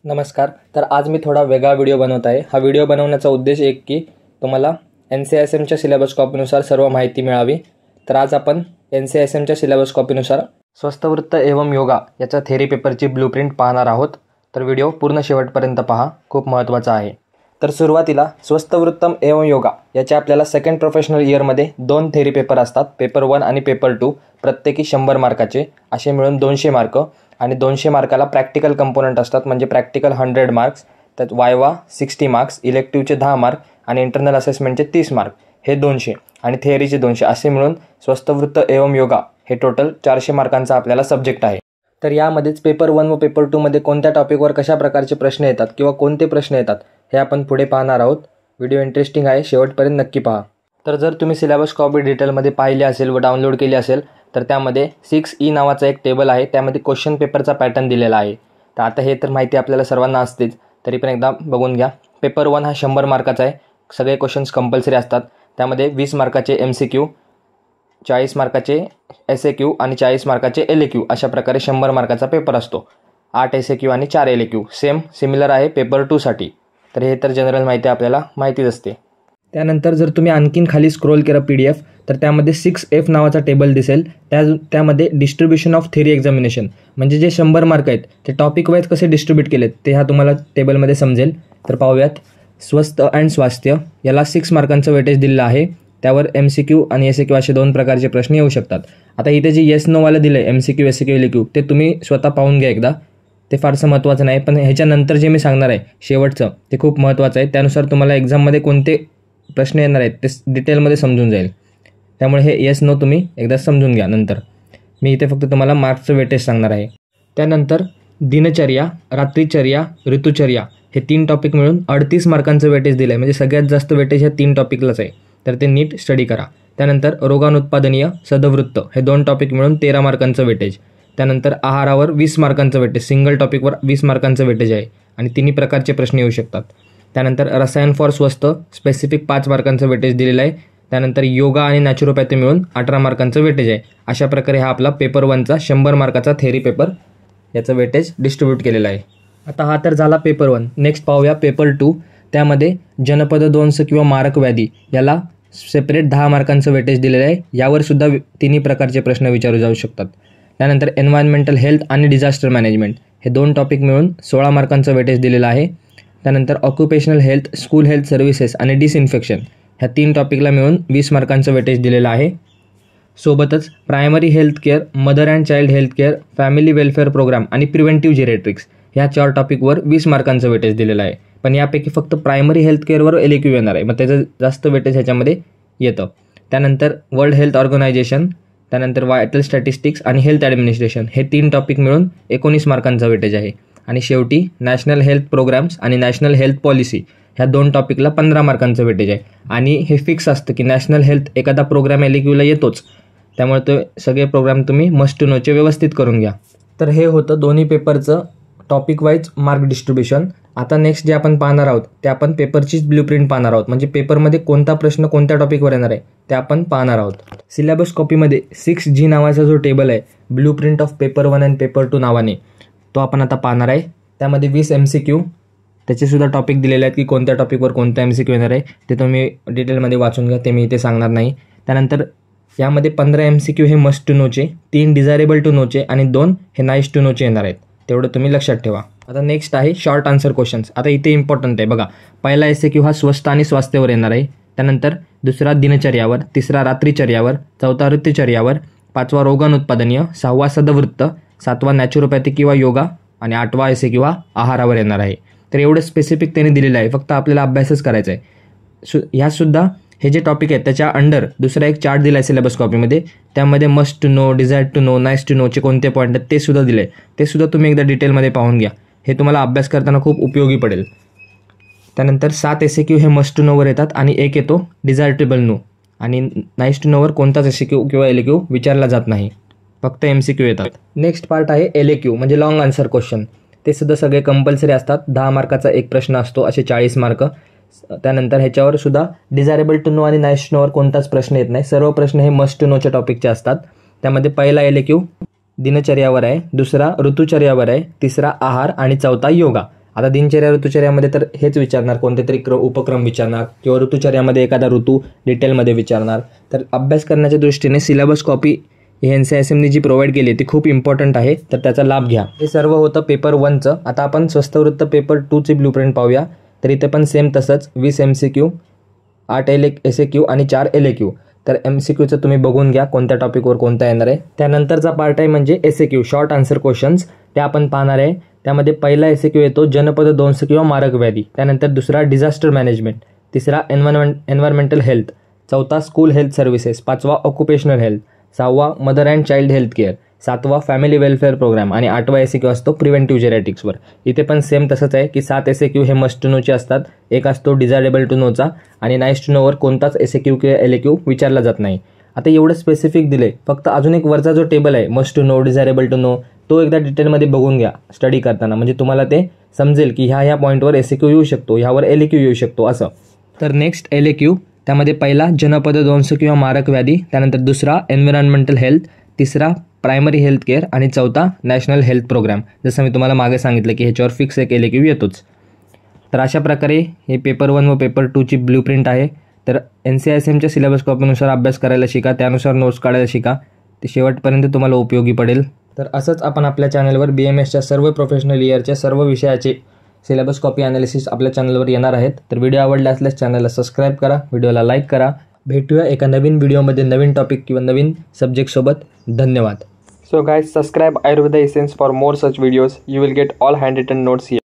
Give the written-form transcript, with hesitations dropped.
नमस्कार. तर आज मी थोडा वेगळा व्हिडिओ बनवत आहे. हा व्हिडिओ बनवण्याचा उद्देश एक की तुम्हाला NCISMच्या सिलेबस कॉपीनुसार सर्व माहिती मिळावी. तर आज आपण NCISMच्या सिलेबस कॉपीनुसार स्वस्थवृत्त एवं योगा याचा थेरी पेपरची ब्लूप्रिंट पाहणार आहोत. तर व्हिडिओ पूर्ण शेवटपर्यंत पहा, खूप महत्त्वाचा आहे. तर सुरुवातीला स्वस्थवृत्तम एवं योगा याच्या आपल्याला सेकंड प्रोफेशनल इयरमध्ये 2 थेरी पेपर असतात. पेपर 1 आणि पेपर 2 प्रत्येकी 100 मार्काचे, असे मिळून 200 मार्क. आणि 200 मार्काला प्रॅक्टिकल कंपोनंट असतात, म्हणजे प्रॅक्टिकल 100 मार्क्स, त्यात वायवा 60 मार्क्स, इलेक्टिव्हचे 10 मार्क आणि इंटरनल असेसमेंटचे 30 मार्क, हे 200 आणि थेअरीचे 200, असे मिळून स्वस्थवृत्त एवं योगा हे टोटल 400 मार्कांचा आपल्याला सब्जेक्ट आहे. तर यामध्येच पेपर 1 व पेपर 2 मध्ये कोणत्या टॉपिकवर कशा प्रकारचे प्रश्न येतात किंवा कोणते प्रश्न येतात हे आपण पुढे पाहणार आहोत. व्हिडिओ इंटरेस्टिंग आहे, शेवटपर्यंत नक्की पहा. तर जर तुम्ही सिलेबस कॉपी डिटेलमध्ये पाहिली असेल व डाउनलोड केली असेल तर त्यामध्ये 6E नावाचा एक टेबल आहे, त्यामध्ये क्वेश्चन पेपरचा पॅटर्न दिलेला आहे. तर आता हे तर माहिती आपल्याला सर्वांना असतेच, तरी पण एकदा बघून घ्या. पेपर 1 हा 100 मार्काचा आहे. सगळे क्वेश्चन्स कंपल्सरी असतात. त्यामध्ये 20 मार्काचे MCQ, 40 मार्काचे SAQ आणि 40 मार्काचे LAQ, अशा प्रकारे 100 मार्काचा पेपर असतो. 8 SAQ आणि 4 LAQ सिमिलर आहे पेपर 2 साठी. तर हे तर जनरल माहिती आपल्याला माहितीच असते. त्यानंतर जर तुम्ही आणखीन खाली स्क्रोल केलं PDF तर त्यामध्ये 6F नावाचा टेबल दिसेल. त्यामध्ये डिस्ट्रीब्युशन ऑफ थेरी एक्झामिनेशन, म्हणजे जे 100 मार्क आहेत ते टॉपिक वाईज कसे डिस्ट्रीब्यूट केलेत ते ह्या तुम्हाला टेबलमध्ये समजेल. तर पाहूयात. स्वस्थ अँड स्वास्थ्य याला 6 मार्कांचं वेटेज दिलेलं आहे. त्यावर MCQ आणि SAQ असे 2 प्रकारचे प्रश्न येऊ शकतात. आता इथे जे येस नोवाला दिलं आहे MCQ SAQ LAQ ते तुम्ही स्वतः पाहून घ्या एकदा. ते फारसं महत्त्वाचं नाही, पण ह्याच्यानंतर जे मी सांगणार आहे शेवटचं ते खूप महत्त्वाचं आहे. त्यानुसार तुम्हाला एक्झाममध्ये कोणते प्रश्न येणार आहेत ते डिटेलमध्ये समजून जाईल. त्यामुळे हे येस नो तुम्ही एकदा समजून घ्या. नंतर मी इथे फक्त तुम्हाला मार्क्सचं वेटेज सांगणार आहे. त्यानंतर दिनचर्या, रात्रीचर्या, ऋतुचर्या हे 3 टॉपिक मिळून 38 मार्कांचं वेटेज दिलं आहे. म्हणजे सगळ्यात जास्त वेटेज ह्या 3 टॉपिकलाच आहे. तर ते नीट स्टडी करा. त्यानंतर रोगानुत्पादनीय, सदवृत्त हे 2 टॉपिक मिळून 13 मार्कांचं वेटेज. त्यानंतर आहारावर 20 मार्कांचं वेटेज, सिंगल टॉपिकवर 20 मार्कांचं वेटेज आहे आणि 3 प्रकारचे प्रश्न येऊ शकतात. त्यानंतर रसायन फॉर स्वस्थ स्पेसिफिक 5 मार्कांचं वेटेज दिलेलं आहे. त्यानंतर योगा आणि नॅचरोपॅथी मिळून 18 मार्कांचं वेटेज आहे. अशा प्रकारे हा आपला पेपर 1चा 100 मार्काचा थेरी पेपर याचं वेटेज डिस्ट्रीब्यूट केलेलं आहे. आता हा तर झाला पेपर 1. नेक्स्ट पाहूया पेपर 2. त्यामध्ये जनपदध्वंस किंवा मारक व्याधी याला सेपरेट 10 मार्कांचं वेटेज दिलेलं आहे. यावर सुद्धा 3 प्रकारचे प्रश्न विचारू जाऊ शकतात. त्यानंतर एन्व्हायरमेंटल हेल्थ आणि डिझास्टर मॅनेजमेंट हे 2 टॉपिक मिळून 16 मार्कांचं वेटेज दिलेलं आहे. त्यानंतर occupational health, school health services आणि डिसइन्फेक्शन ह्या 3 टॉपिकला मिळून 20 मार्कांचं वेटेज दिलेलं आहे. सोबतच primary health care, mother and child health care, family welfare programme आणि प्रिव्हेंटिव्ह जेरेट्रिक्स ह्या 4 टॉपिकवर 20 मार्कांचं वेटेज दिलेलं आहे. पण यापैकी फक्त प्रायमरी हेल्थ केअरवर LAQ येणार आहे, मग त्याचं जास्त वेटेज ह्याच्यामध्ये येतं. त्यानंतर वर्ल्ड हेल्थ ऑर्गनायझेशन, त्यानंतर वायटल स्टॅटिस्टिक्स आणि हेल्थ ॲडमिनिस्ट्रेशन हे 3 टॉपिक मिळून 19 मार्कांचं वेटेज आहे. आणि शेवटी नॅशनल हेल्थ प्रोग्राम्स आणि नॅशनल हेल्थ पॉलिसी ह्या 2 टॉपिकला 15 मार्कांचं वेटेज आहे. आणि हे फिक्स असतं की नॅशनल हेल्थ एखादा प्रोग्राम LAQला येतोच, त्यामुळे तो सगळे प्रोग्राम तुम्ही मस्ट टू नोचे व्यवस्थित करून घ्या. तर हे होतं दोन्ही पेपरचं टॉपिक वाईज मार्क डिस्ट्रीब्युशन. आता नेक्स्ट जे आपण पाहणार आहोत ते आपण पेपरचीच ब्लूप्रिंट पाहणार आहोत, म्हणजे पेपरमध्ये कोणता प्रश्न कोणत्या टॉपिकवर येणार आहे ते आपण पाहणार आहोत. सिलेबस कॉपीमध्ये 6G नावाचा जो टेबल आहे ब्लूप्रिंट ऑफ पेपर 1 आणि पेपर 2 नावाने, तो आपण आता पाहणार आहे. त्यामध्ये 20 MCQ त्याचेसुद्धा टॉपिक दिलेले आहेत की कोणत्या टॉपिकवर कोणता MCQ येणार आहे ते तुम्ही डिटेलमध्ये वाचून घ्या, ते मी इथे सांगणार नाही. त्यानंतर यामध्ये 15 MCQ हे मस्ट टू नोचे, 3 डिझायरेबल टू नोचे आणि 2 हे नाईस टू नोचे येणार आहेत. तेवढं तुम्ही लक्षात ठेवा. आता नेक्स्ट आहे शॉर्ट आन्सर क्वेश्चन्स. आता इथे इम्पॉर्टंट आहे बघा. पहिला SAQ हा स्वस्थ आणि स्वास्थ्यावर येणार आहे. त्यानंतर दुसरा दिनचर्यावर, तिसरा रात्रीचर्यावर, चौथा ऋतुचर्यावर, 5वा रोगानुत्पादनीय, 6वा सदवृत्त, 7वा नॅचरोपॅथी किंवा योगा आणि 8वा SAQ हा आहारावर येणार आहे. तर एवढं स्पेसिफिक त्यांनी दिलेलं आहे, फक्त आपल्याला अभ्यासच करायचा आहे. ह्यासुद्धा हे जे टॉपिक आहेत त्याच्या अंडर दुसरा एक चार्ट दिला आहे सिलेबस कॉपीमध्ये, त्यामध्ये must to know, desire to know, nice to नोचे कोणते पॉईंट आहेत ते सुद्धा दिले आहे. ते सुद्धा तुम्ही एकदा डिटेलमध्ये पाहून घ्या, हे तुम्हाला अभ्यास करताना खूप उपयोगी पडेल. त्यानंतर 7 SAQ हे मस्ट टू नोवर येतात आणि 1 येतो डिझायरेबल नो, आणि नाईस टू नोवर कोणताच SAQ किंवा LAQ विचारला जात नाही, फक्त MCQ येतात. नेक्स्ट पार्ट आहे LAQ म्हणजे लॉंग आन्सर क्वेश्चन. ते सुद्धा सगळे कंपल्सरी असतात. 10 मार्काचा एक प्रश्न असतो, असे 40 मार्क. त्यानंतर ह्याच्यावर सुद्धा डिझायरेबल टू नो आणि नाईस टू नोवर कोणताच प्रश्न येत नाही. सर्व प्रश्न हे मस्ट टू नोच्या टॉपिकचे असतात. त्यामध्ये पहिला LAQ दिनचर्यावर आहे, दुसरा ऋतुचर्यावर आहे, तिसरा आहार आणि चौथा योगा. आता दिनचर्या ऋतुचर्यामध्ये तर हेच विचारणार, कोणते तरी उपक्रम विचारणार किंवा ऋतुचर्यामध्ये एखादा ऋतू डिटेलमध्ये विचारणार. तर अभ्यास करण्याच्या दृष्टीने सिलेबस कॉपी हे NCISMनी जी प्रोव्हाइड केली ती खूप इम्पॉर्टंट आहे, तर त्याचा लाभ घ्या. हे सर्व होतं पेपर 1चं. आता आपण स्वस्त वृत्त पेपर 2ची ब्लूप्रिंट पाहूया. तर इथे पण सेम तसंच 20 MCQ, 8 SAQ आणि 4 LAQ. तर MCQचं तुम्ही बघून घ्या कोणत्या टॉपिकवर कोणता येणार आहे. त्यानंतरचा पार्ट आहे म्हणजे SAQ, शॉर्ट आन्सर क्वेश्चन्स, ते आपण पाहणार आहे. त्यामध्ये पहिला SAQ येतो जनपद दंश किंवा मारक व्याधी, त्यानंतर दुसरा डिझास्टर मॅनेजमेंट, तिसरा एन्व्हायरमेंटल हेल्थ, चौथा स्कूल हेल्थ सर्व्हिसेस, पाचवा ऑक्युपेशनल हेल्थ, सहावा mother and child health care, सातवा फॅमिली वेलफेअर प्रोग्राम आणि 8वा SAQ असतो प्रिव्हेंटिव्ह जेनेटिक्सवर. इथे पण सेम तसंच आहे की 7 SAQ हे मस्ट टू नोचे असतात, एक असतो डिझायरेबल टू नोचा आणि नाईस टू नोवर कोणताच SAQ किंवा LAQ विचारला जात नाही. आता एवढं स्पेसिफिक दिले, फक्त अजून एक वरचा जो टेबल आहे must to know, desirable to know, तो एकदा डिटेलमध्ये बघून घ्या स्टडी करताना, म्हणजे तुम्हाला ते समजेल की ह्या पॉईंटवर SAQ येऊ शकतो, ह्यावर LAQ येऊ शकतो असं. तर नेक्स्ट LAQ, त्यामध्ये पहिला जनपद दंश किंवा मारक व्याधी, त्यानंतर दुसरा एन्व्हायरमेंटल हेल्थ, तिसरा प्रायमरी हेल्थ केअर आणि चौथा नॅशनल हेल्थ प्रोग्राम. जसं मी तुम्हाला मागे सांगितलं की ह्याच्यावर फिक्स एक LAQ येतोच. तर अशा प्रकारे हे पेपर 1 व पेपर 2ची ब्लूप्रिंट आहे. तर NCISMच्या सिलेबस कॉपीनुसार अभ्यास करायला शिका, त्यानुसार नोट्स काढायला शिका, ते शेवटपर्यंत तुम्हाला उपयोगी पडेल. तर असंच आपण आपल्या चॅनलवर BMSच्या सर्व प्रोफेशनल इयरच्या सर्व विषयाचे सिलेबस कॉपी ॲनालिसिस आपल्या चॅनलवर येणार आहेत. तर व्हिडिओ आवडला असल्यास चॅनलला सबस्क्राईब करा, व्हिडिओला लाईक करा. भेटूया एका नवीन व्हिडिओमध्ये नवीन टॉपिक किंवा नवीन सब्जेक्टसोबत. धन्यवाद. So guys, subscribe Ayurveda Essence for more such videos. You will get all handwritten notes here.